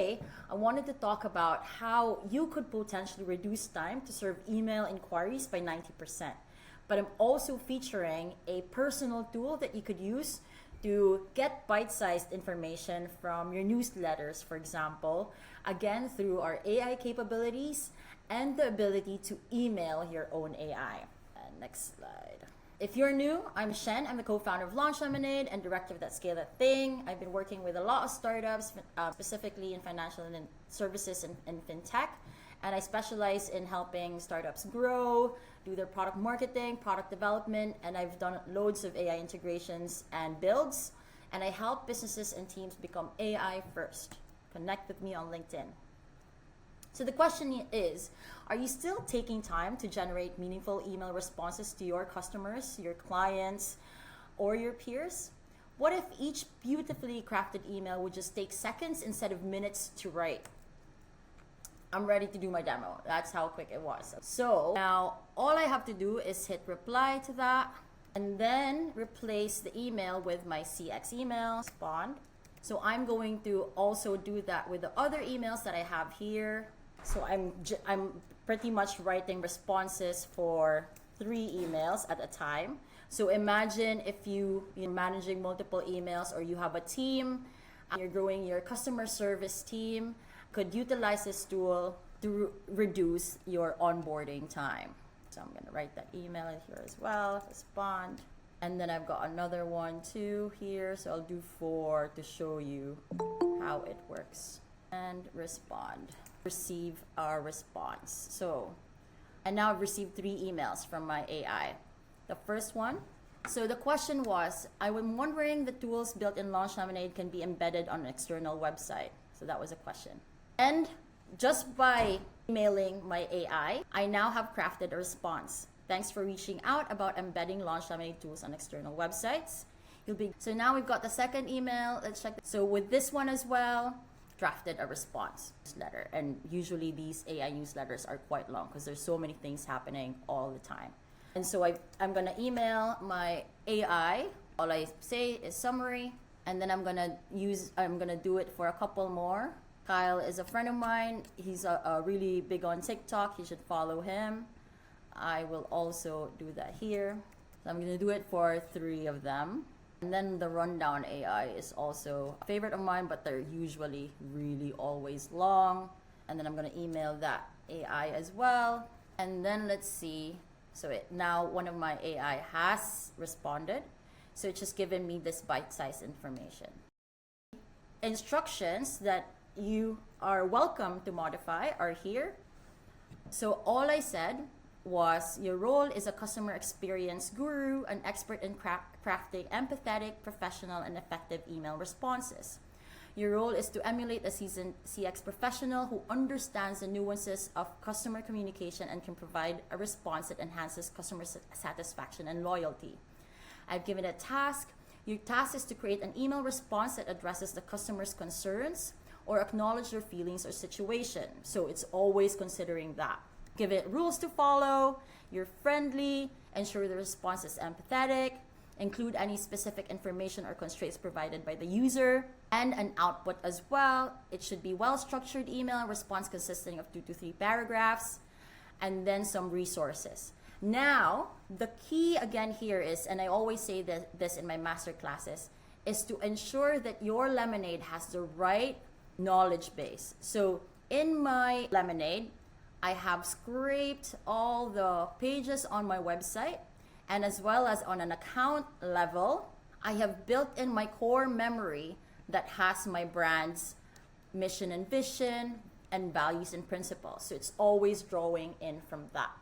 Today, I wanted to talk about how you could potentially reduce time to serve email inquiries by 90%. But I'm also featuring a personal tool that you could use to get bite-sized information from your newsletters, for example, again through our AI capabilities and the ability to email your own AI. Next slide. If you're new, I'm Cien. I'm the co-founder of LaunchLemonade and director of That Scale That Thing. I've been working with a lot of startups, specifically in financial and services and Fintech. And I specialize in helping startups grow, do their product marketing, product development, and I've done loads of AI integrations and builds. And I help businesses and teams become AI first. Connect with me on LinkedIn. So the question is, are you still taking time to generate meaningful email responses to your customers, your clients, or your peers? What if each beautifully crafted email would just take seconds instead of minutes to write? I'm ready to do my demo. That's how quick it was. So now all I have to do is hit reply to that and then replace the email with my CX email, respond. So I'm going to also do that with the other emails that I have here. So I'm pretty much writing responses for 3 emails at a time. So imagine if you're managing multiple emails or you have a team, you're growing your customer service team, could utilize this tool to reduce your onboarding time. So I'm gonna write that email in here as well, respond. And then I've got another one too here. So I'll do 4 to show you how it works. And respond. Receive our response. So, and now I've received 3 emails from my AI. The first one, so the question was, I was wondering the tools built in LaunchLemonade can be embedded on an external website. So that was a question. And just by emailing my AI, I now have crafted a response. Thanks for reaching out about embedding LaunchLemonade tools on external websites. So now we've got the second email. Let's check. So with this one as well, drafted a response newsletter, and usually these AI newsletters are quite long because there's so many things happening all the time. And so I'm gonna email my AI. All I say is summary, and then I'm gonna do it for a couple more. Kyle is a friend of mine. He's a really big on TikTok. You should follow him. I will also do that here. So I'm gonna do it for 3 of them. And then the rundown AI is also a favorite of mine, but they're usually really always long. And then I'm gonna email that AI as well. And then let's see. So now one of my AI has responded. So it's just given me this bite-sized information. Instructions that you are welcome to modify are here. So all I said was, your role is a customer experience guru, an expert in crafting empathetic, professional, and effective email responses. Your role is to emulate a seasoned CX professional who understands the nuances of customer communication and can provide a response that enhances customer satisfaction and loyalty. I've given a task. Your task is to create an email response that addresses the customer's concerns or acknowledge their feelings or situation. So it's always considering that. Give it rules to follow, you're friendly, ensure the response is empathetic, include any specific information or constraints provided by the user, and an output as well. It should be well-structured email response consisting of 2 to 3 paragraphs, and then some resources. Now, the key again here is, and I always say this in my master classes, is to ensure that your Lemonade has the right knowledge base. So in my Lemonade, I have scraped all the pages on my website, and as well as on an account level, I have built in my core memory that has my brand's mission and vision and values and principles. So it's always drawing in from that.